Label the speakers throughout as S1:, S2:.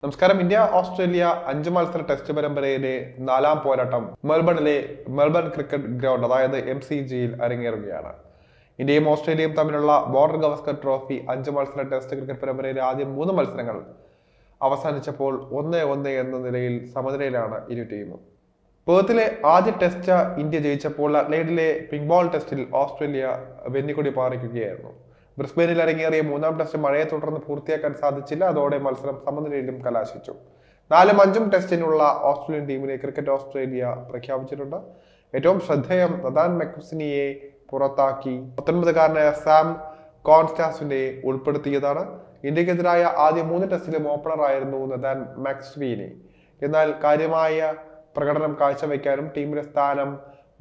S1: നമസ്കാരം. India Australia 5 മത്സര test പരമ്പരയിലെ 4ാം പോരാട്ടം മെൽബൺ ക്രിക്കറ്റ് ഗ്രൗണ്ട് അതായത് MCGയിൽ അരങ്ങേറുകയാണ്. ഇന്ത്യയും ഓസ്ട്രേലിയയും തമ്മിലുള്ള ബോർഡർ ഗവസ്കർ ട്രോഫി 5 മത്സര ടെസ്റ്റ് ക്രിക്കറ്റ് പരമ്പരയിലെ ആദ്യ 3 മത്സരങ്ങൾ അവസാനിച്ചപ്പോൾ 1-1 എന്ന നിലയിൽ സമനിലയിലാണ് ഇരു ടീമും. പേർത്തിലെ ആദ്യ ടെസ്റ്റ് ഇന്ത്യ ജയിച്ചപ്പോൾ അഡ്ലെയ്ഡിലെ പിങ്ക് ബോൾ ടെസ്റ്റിൽ ഓസ്ട്രേലിയ വെന്നിക്കൊടി പാറിക്കുകയായിരുന്നു. ബ്രിസ്ബെയിനിൽ അരങ്ങേറിയ 3ാം ടെസ്റ്റ് മഴയെ തുടർന്ന് പൂർത്തിയാക്കാൻ സാധിച്ചില്ല. അതോടെ മത്സരം സമനിലയിലും കലാശിച്ചു. 4ഉം 5ഉം ടെസ്റ്റിനുള്ള ഓസ്ട്രേലിയൻ ടീമിനെ ക്രിക്കറ്റ് ഓസ്ട്രേലിയ പ്രഖ്യാപിച്ചിട്ടുണ്ട്. ഏറ്റവും ശ്രദ്ധേയം നഥാൻ മക്സ്വീനിയെ പുറത്താക്കി 19-കാരനായ സാം കോൺസ്റ്റാസിനെ ഉൾപ്പെടുത്തിയതാണ്. ഇന്ത്യക്കെതിരായ ആദ്യ 3 ടെസ്റ്റിലും ഓപ്പണറായിരുന്നു നഥാൻ മക്സ്വീനി. എന്നാൽ കാര്യമായ പ്രകടനം കാഴ്ചവെക്കാനും ടീമിലെ സ്ഥാനം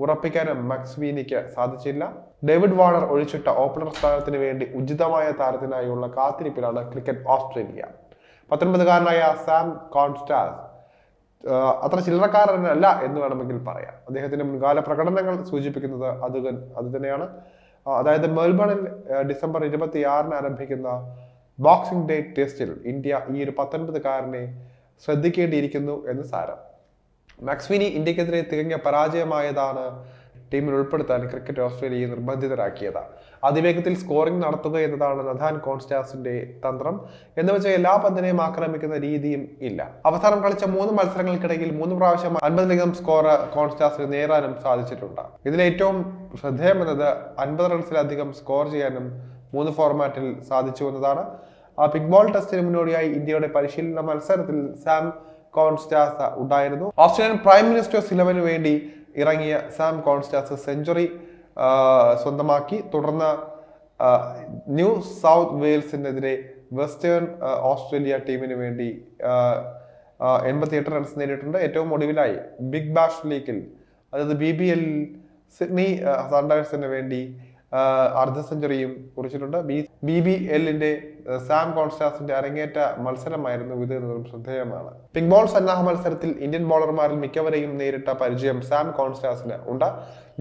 S1: ഉറപ്പിക്കാനും മക്സ്വീനിക്ക് സാധിച്ചില്ല. ഡേവിഡ് വാർണർ ഒഴിച്ചിട്ട ഓപ്പണർ സ്ഥാനത്തിന് വേണ്ടി ഉചിതമായ താരത്തിനായുള്ള കാത്തിരിപ്പിലാണ് ക്രിക്കറ്റ് ഓസ്ട്രേലിയ. 19-കാരനായ സാം കോൺസ്റ്റാസ് അത്ര ചില്ലറക്കാരനല്ല എന്ന് വേണമെങ്കിൽ പറയാം. അദ്ദേഹത്തിന്റെ മുൻകാല പ്രകടനങ്ങൾ സൂചിപ്പിക്കുന്നത് അത് തന്നെയാണ്. അതായത് മെൽബണിൽ ഡിസംബർ 26-ന് ആരംഭിക്കുന്ന ബോക്സിംഗ് ഡേ ടെസ്റ്റിൽ ഇന്ത്യ ഈ ഒരു 19-കാരനെ ശ്രദ്ധിക്കേണ്ടിയിരിക്കുന്നു എന്ന് സാരം. മക്സ്വീനി ഇന്ത്യക്കെതിരെ തികഞ്ഞ പരാജയമായതാണ് ടീമിൽ ഉൾപ്പെടുത്താൻ ക്രിക്കറ്റ് ഓസ്ട്രേലിയയെ നിർബന്ധിതരാക്കിയത്. അതിവേഗത്തിൽ സ്കോറിംഗ് നടത്തുക എന്നതാണ് നഥാൻ കോൺസ്റ്റാസിന്റെ തന്ത്രം. എന്ന് വെച്ചാൽ എല്ലാ പന്തിനെയും ആക്രമിക്കുന്ന രീതിയും ഇല്ല. അവസാനം കളിച്ച 3 മത്സരങ്ങൾക്കിടയിൽ 3 പ്രാവശ്യം 50-ലധികം സ്കോർ കോൺസ്റ്റാസിന് നേടാനും സാധിച്ചിട്ടുണ്ട്. ഇതിലേറ്റവും ശ്രദ്ധേയമെന്നത് 50 റൺസിലധികം സ്കോർ ചെയ്യാനും 3 ഫോർമാറ്റിൽ സാധിച്ചു എന്നതാണ്. പിങ്ക് ബോൾ ടെസ്റ്റിന് മുന്നോടിയായി ഇന്ത്യയുടെ പരിശീലന മത്സരത്തിൽ സാം കോൺസ്റ്റാസ് ഉണ്ടായിരുന്നു. ഓസ്ട്രേലിയൻ പ്രൈം മിനിസ്റ്റേഴ്സ് 11 വേണ്ടി ഇറങ്ങിയ സാം കോൺസ്റ്റാസ് സെഞ്ചുറി സ്വന്തമാക്കി. തുടർന്ന് ന്യൂ സൗത്ത് വെയിൽസിനെതിരെ വെസ്റ്റേൺ ഓസ്ട്രേലിയ ടീമിന് വേണ്ടി 88 റൺസ് നേടിയിട്ടുണ്ട്. ഏറ്റവും ഒടുവിലായി ബിഗ് ബാഷ് ലീഗിൽ അതായത് BBL സിഡ്നി സൺറൈസേഴ്സിന് വേണ്ടി അർദ്ധ സെഞ്ചുറിയും കുറിച്ചിട്ടുണ്ട്. BBLന്റെ സാം കോൺസ്റ്റാസിന്റെ അരങ്ങേറ്റ മത്സരമായിരുന്നു ഇത് എന്നതും ശ്രദ്ധേയമാണ്. പിങ്ക് ബോൾ സന്നാഹ മത്സരത്തിൽ ഇന്ത്യൻ ബോളർമാരിൽ മിക്കവരെയും നേരിട്ട പരിചയം സാം കോൺസ്റ്റാസിന് ഉണ്ട്.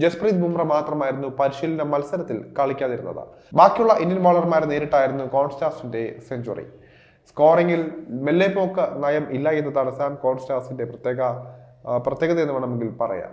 S1: ജസ്പ്രീത് ബുംറ മാത്രമായിരുന്നു പരിശീലന മത്സരത്തിൽ കളിക്കാതിരുന്നത്. ബാക്കിയുള്ള ഇന്ത്യൻ ബോളർമാരെ നേരിട്ടായിരുന്നു കോൺസ്റ്റാസിന്റെ സെഞ്ചുറി. സ്കോറിംഗിൽ മെല്ലെപ്പോക്ക് നയം ഇല്ല എന്നതാണ് സാം കോൺസ്റ്റാസിന്റെ പ്രത്യേകത എന്ന് വേണമെങ്കിൽ പറയാം.